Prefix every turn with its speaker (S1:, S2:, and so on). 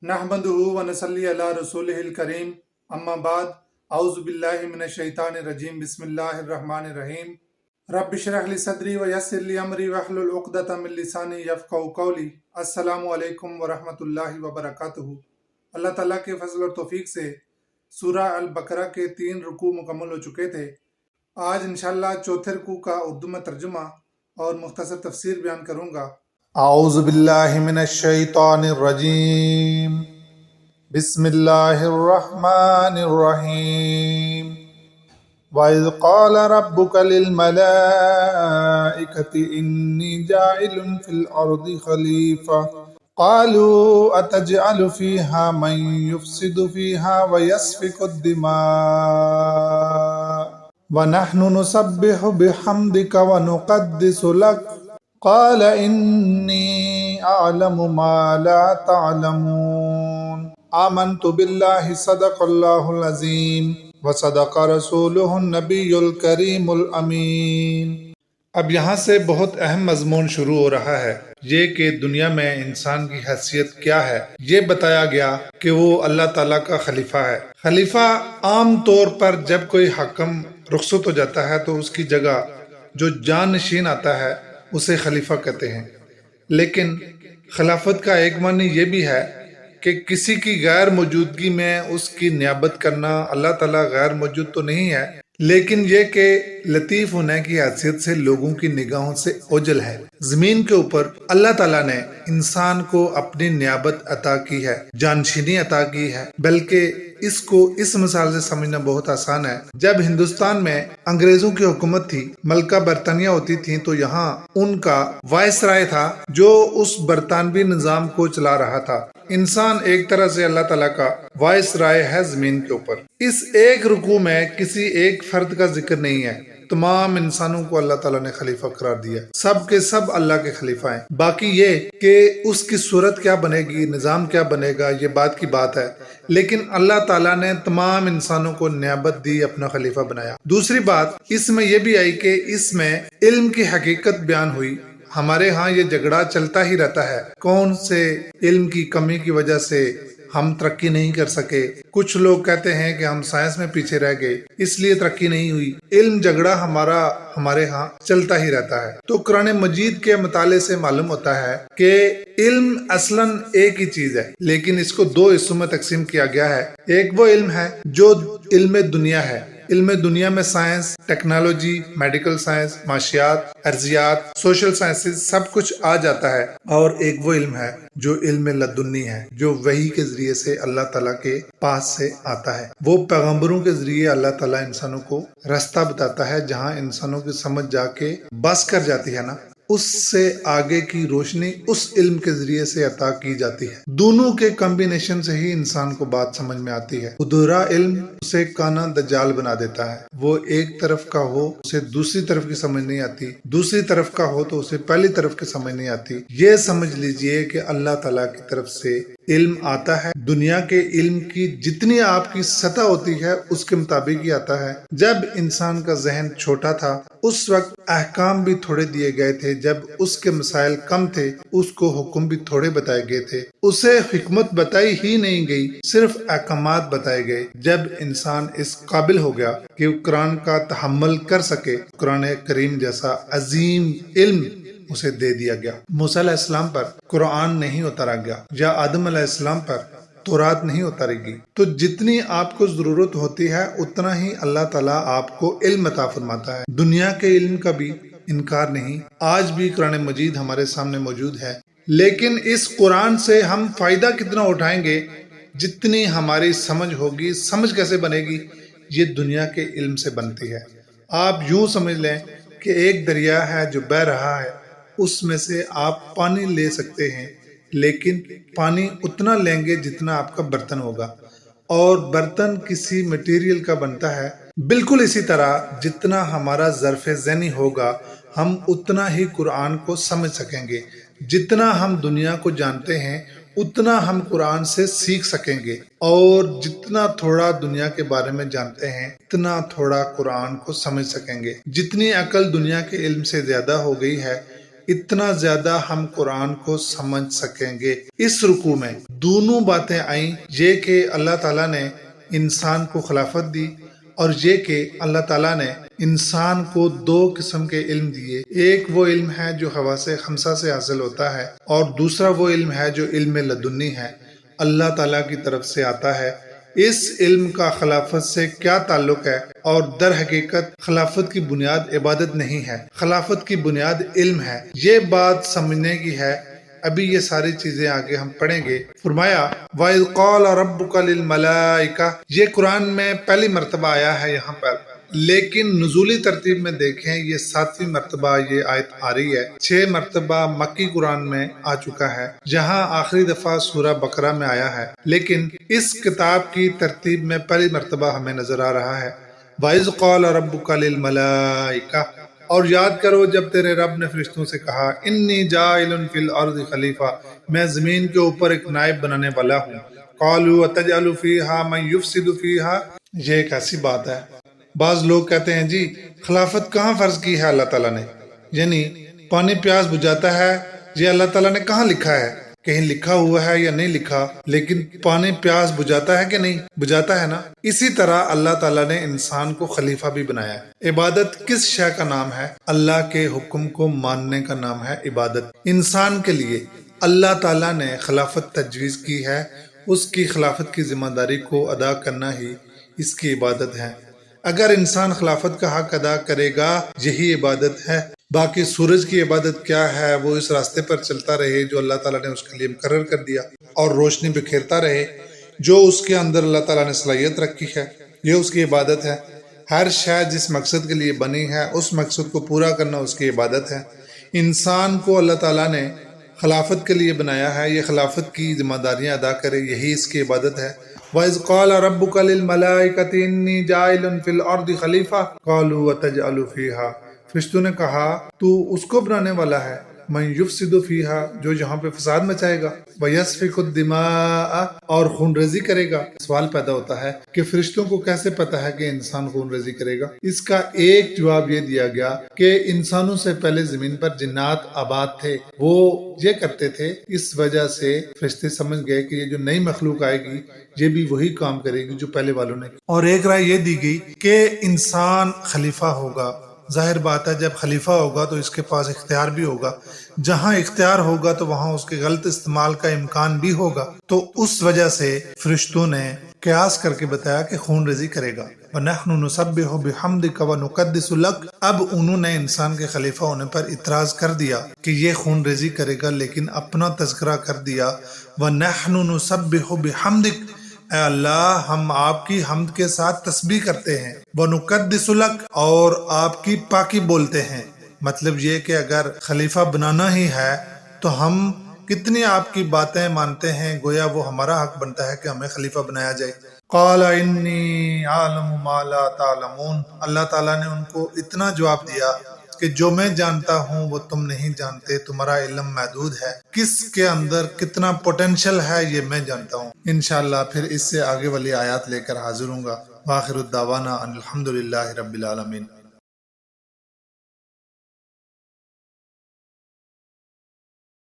S1: नहमदुहु व नसल्ली अला रसूलिहिल करीम अम्मा बाद औज़ु बिल्लाहि मिनश शैतानिर रजीम बिस्मिल्लाहिर रहमानिर रहीम रब्बि इश्रह ली सदरी व यस्सिर ली अमरी वहलुल उक़दतम मिन लिसानी यफ़क़हू क़ौली। अस्सलामु अलैकुम व रहमतुल्लाहि व बरकातुहू। अल्लाह ताला के फजल और तौफीक से सूरह अल बकरा के 3 रुकू मुकम्मल हो चुके थे। आज इंशाअल्लाह चौथे रुकू का उर्दू में तर्जुमा और मुख्तसर तफसीर बयान करूँगा। औज़ु बिल्लाहि मिनश शैतानिर रजीम बिस्मिल्लाहिर रहमानिर रहीम वइज़ क़ाल रब्बुका लिल मलाइकति इन्नी जाइलुन फिल अर्दि खलीफा क़ालू अतजअलु फ़ीहा मन युफ़्सिदु फ़ीहा व यस्फ़िकु दिमा व नहनु नुसब्बिहु बिहम्दिका व नुक़द्दिसु लक क़ाल इन्नी अअलमु मा ला तअलमून आमन्तु बिल्लाहि सदक़ल्लाहुल अज़ीम व सदक़ रसूलुहुन नबियुल करीमुल अमीन। अब यहाँ से बहुत अहम मज़मून शुरू हो रहा है, ये कि दुनिया में इंसान की हैसियत क्या है। ये बताया गया कि वो अल्लाह ताला का खलीफा है। खलीफा आम तौर पर जब कोई हकम रुखसत हो जाता है तो उसकी जगह जो जानशीन आता है उसे खलीफा कहते हैं। लेकिन खिलाफत का एक मानी ये भी है कि किसी की गैर मौजूदगी में उसकी नियाबत करना। अल्लाह ताला गैर मौजूद तो नहीं है, लेकिन ये कि लतीफ़ होने की हैसियत से लोगों की निगाहों से ओझल है। जमीन के ऊपर अल्लाह ताला ने इंसान को अपनी नियाबत अता की है, जानशीनी अता की है। बल्कि इसको इस मिसाल से समझना बहुत आसान है। जब हिंदुस्तान में अंग्रेजों की हुकूमत थी, मलका बरतानिया होती थी, तो यहाँ उनका वायसराय था जो उस बरतानवी निजाम को चला रहा था। इंसान एक तरह से अल्लाह ताला का वायसराय है जमीन के ऊपर। इस एक रुकू में किसी एक फर्द का जिक्र नहीं है, तमाम इंसानों को अल्लाह ताला ने खलीफा करार दिया। सब के सब अल्लाह के खलीफा हैं। बाकी ये कि उसकी सूरत क्या बनेगी, निज़ाम क्या बनेगा, ये बात की बात है। लेकिन अल्लाह ताला ने तमाम इंसानों को नियाबत दी, अपना खलीफा बनाया। दूसरी बात इसमें यह भी आई कि इसमें इल्म की हकीकत बयान हुई। हमारे यहाँ ये झगड़ा चलता ही रहता है, कौन से इल्म की कमी की वजह से हम तरक्की नहीं कर सके। कुछ लोग कहते हैं कि हम साइंस में पीछे रह गए इसलिए तरक्की नहीं हुई। इल्म झगड़ा हमारे यहाँ चलता ही रहता है। तो कुरान मजीद के मुताले से मालूम होता है कि इल्म असलन एक ही चीज है, लेकिन इसको 2 हिस्सों में तकसीम किया गया है। एक वो इल्म है जो इल्म दुनिया है। इल्म दुनिया में साइंस, टेक्नोलॉजी, मेडिकल साइंस, माशियात, अर्जियात, सोशल साइंसेज सब कुछ आ जाता है। और एक वो इल्म है जो इल्म लदुन्नी है, जो वही के जरिए से अल्लाह ताला के पास से आता है। वो पैगंबरों के जरिए अल्लाह ताला इंसानों को रास्ता बताता है, जहाँ इंसानों की समझ जाके बस कर जाती है ना, उससे आगे की रोशनी उस इल्म के जरिए से अता की जाती है। दोनों के कॉम्बिनेशन से ही इंसान को बात समझ में आती है। अधूरा इल्म उसे काना दज्जाल बना देता है। वो एक तरफ का हो उसे दूसरी तरफ की समझ नहीं आती, दूसरी तरफ का हो तो उसे पहली तरफ की समझ नहीं आती। ये समझ लीजिए कि अल्लाह ताला की तरफ से इल्म आता है। दुनिया के इल्म की जितनी आपकी सतह होती है उसके मुताबिक ही आता है। जब इंसान का जहन छोटा था उस वक्त अहकाम भी थोड़े दिए गए थे। जब उसके मसाइल कम थे उसको हुक्म भी थोड़े बताए गए थे। उसे हिकमत बताई ही नहीं गई, सिर्फ अहकामात बताए गए। जब इंसान इस काबिल हो गया कि कुरान का तहम्मुल कर सके, कुरान करीम जैसा अजीम इल्म उसे दे दिया गया। मूसा अलैहिस्सलाम पर कुरान नहीं उतारा गया, या आदम अलैहिस्सलाम पर तौरात नहीं उतारेगी। तो जितनी आपको जरूरत होती है उतना ही अल्लाह ताला आपको इल्म अता फरमाता है। दुनिया के इल्म का भी इनकार नहीं। आज भी कुरान मजीद हमारे सामने मौजूद है, लेकिन इस कुरान से हम फायदा कितना उठाएंगे, जितनी हमारी समझ होगी। समझ कैसे बनेगी? ये दुनिया के इल्म से बनती है। आप यूं समझ लें कि एक दरिया है जो बह रहा है, उसमें से आप पानी ले सकते हैं, लेकिन पानी उतना लेंगे जितना आपका बर्तन होगा। और बर्तन किसी मटेरियल का बनता है। बिल्कुल इसी तरह जितना हमारा ज़र्फ़े ज़हनी होगा हम उतना ही कुरान को समझ सकेंगे। जितना हम दुनिया को जानते हैं उतना हम कुरान से सीख सकेंगे, और जितना थोड़ा दुनिया के बारे में जानते हैं उतना थोड़ा कुरान को समझ सकेंगे। जितनी अकल दुनिया के इल्म से ज्यादा हो गई है اتنا زیادہ ہم قرآن کو سمجھ سکیں گے۔ اس رکوع میں دونوں باتیں آئیں، یہ کہ اللہ تعالیٰ نے انسان کو خلافت دی اور یہ کہ اللہ تعالیٰ نے انسان کو دو قسم کے علم دیے۔ ایک وہ علم ہے جو حواس خمسہ سے حاصل ہوتا ہے، اور دوسرا وہ علم ہے جو علم لدنی ہے، اللہ تعالیٰ کی طرف سے آتا ہے۔ اس علم کا خلافت سے کیا تعلق ہے؟ اور در حقیقت خلافت کی بنیاد عبادت نہیں ہے، خلافت کی بنیاد علم ہے۔ یہ بات سمجھنے کی ہے۔ ابھی یہ ساری چیزیں آگے ہم پڑھیں گے۔ فرمایا وَإِذْ قَالَ رَبُّكَ لِلْمَلَائِكَةِ، یہ قرآن میں پہلی مرتبہ آیا ہے یہاں پر، لیکن نزولی ترتیب میں دیکھیں یہ 7ویں مرتبہ یہ آیت آ رہی ہے۔ 6 مرتبہ مکی قرآن میں آ چکا ہے، جہاں آخری دفعہ سورہ بقرہ میں آیا ہے، لیکن اس کتاب کی ترتیب میں پہلی مرتبہ ہمیں نظر آ رہا ہے۔ وَإِذْ قَالَ رَبُّكَ لِلْمَلَائِكَةِ، اور یاد کرو جب تیرے رب نے فرشتوں سے کہا انی جاعل فی الارض خلیفہ، میں زمین کے اوپر ایک نائب بنانے والا ہوں۔ قالوا اتجعل فیہا من یفسد فیہا، یہ ایک ایسی بات ہے۔ بعض لوگ کہتے ہیں جی خلافت کہاں فرض کی ہے اللہ تعالیٰ نے، یعنی پانی پیاس بجھاتا ہے، یہ اللہ تعالیٰ نے کہاں لکھا ہے؟ کہیں لکھا ہوا ہے یا نہیں لکھا، لیکن پانی پیاس بجھاتا ہے کہ نہیں بجھاتا ہے نا۔ اسی طرح اللہ تعالیٰ نے انسان کو خلیفہ بھی بنایا ہے۔ عبادت کس شے کا نام ہے؟ اللہ کے حکم کو ماننے کا نام ہے عبادت۔ انسان کے لیے اللہ تعالیٰ نے خلافت تجویز کی ہے، اس کی خلافت کی ذمہ داری کو ادا کرنا ہی اس کی عبادت ہے۔ اگر انسان خلافت کا حق ادا کرے گا یہی عبادت ہے۔ باقی سورج کی عبادت کیا ہے؟ وہ اس راستے پر چلتا رہے جو اللہ تعالیٰ نے اس کے لیے مقرر کر دیا، اور روشنی بکھیرتا رہے جو اس کے اندر اللہ تعالیٰ نے صلاحیت رکھی ہے، یہ اس کی عبادت ہے۔ ہر شے جس مقصد کے لیے بنی ہے اس مقصد کو پورا کرنا اس کی عبادت ہے۔ انسان کو اللہ تعالیٰ نے خلافت کے لیے بنایا ہے، یہ خلافت کی ذمہ داریاں ادا کرے، یہی اس کی عبادت ہے۔ وَإِذْ قَالَ رَبُّكَ لِلْمَلَائِكَةِ إِنِّي جَاعِلٌ فِي الْأَرْضِ خَلِيفَةً قَالُوا وَتَجْعَلُ فِيهَا، فرشتوں نے کہا تو اس کو بنانے والا ہے من یفسد فیہا، جو یہاں پہ فساد مچائے گا، وَيَسْفِكُ الدِّمَاءَ، اور خون ریزی کرے گا۔ سوال پیدا ہوتا ہے کہ فرشتوں کو کیسے پتا ہے کہ انسان خون ریزی کرے گا؟ اس کا ایک جواب یہ دیا گیا کہ انسانوں سے پہلے زمین پر جنات آباد تھے، وہ یہ کرتے تھے، اس وجہ سے فرشتے سمجھ گئے کہ یہ جو نئی مخلوق آئے گی یہ بھی وہی کام کرے گی جو پہلے والوں نے۔ اور ایک رائے یہ دی گئی کہ انسان خلیفہ ہوگا۔ ظاہر بات ہے جب خلیفہ ہوگا تو اس کے پاس اختیار بھی ہوگا، جہاں اختیار ہوگا تو وہاں اس کے غلط استعمال کا امکان بھی ہوگا، تو اس وجہ سے فرشتوں نے قیاس کر کے بتایا کہ خون ریزی کرے گا۔ وَنَحْنُ نُسَبِّحُ بِحَمْدِكَ وَنُقَدِّسُ لَكَ، اب انہوں نے انسان کے خلیفہ ہونے پر اعتراض کر دیا کہ یہ خون ریزی کرے گا، لیکن اپنا تذکرہ کر دیا وَنَحْنُ نُسَبِّحُ بِحَمْدِكَ، اے اللہ ہم آپ کی حمد کے ساتھ تسبیح کرتے ہیں، وَنُقَدِّسُ لَكَ، اور آپ کی پاکی بولتے ہیں۔ مطلب یہ کہ اگر خلیفہ بنانا ہی ہے تو ہم کتنی آپ کی باتیں مانتے ہیں، گویا وہ ہمارا حق بنتا ہے کہ ہمیں خلیفہ بنایا جائے۔ قَالَ إِنِّي أَعْلَمُ مَا لَا تَعْلَمُونَ، اللہ تعالیٰ نے ان کو اتنا جواب دیا کہ جو میں جانتا ہوں وہ تم نہیں جانتے، تمہارا علم محدود ہے، کس کے اندر کتنا پوٹینشل ہے یہ میں جانتا ہوں۔ انشاءاللہ پھر اس سے آگے والی آیات لے کر حاضر ہوں گا۔ وآخر الدعوانا ان الحمدللہ رب العالمین۔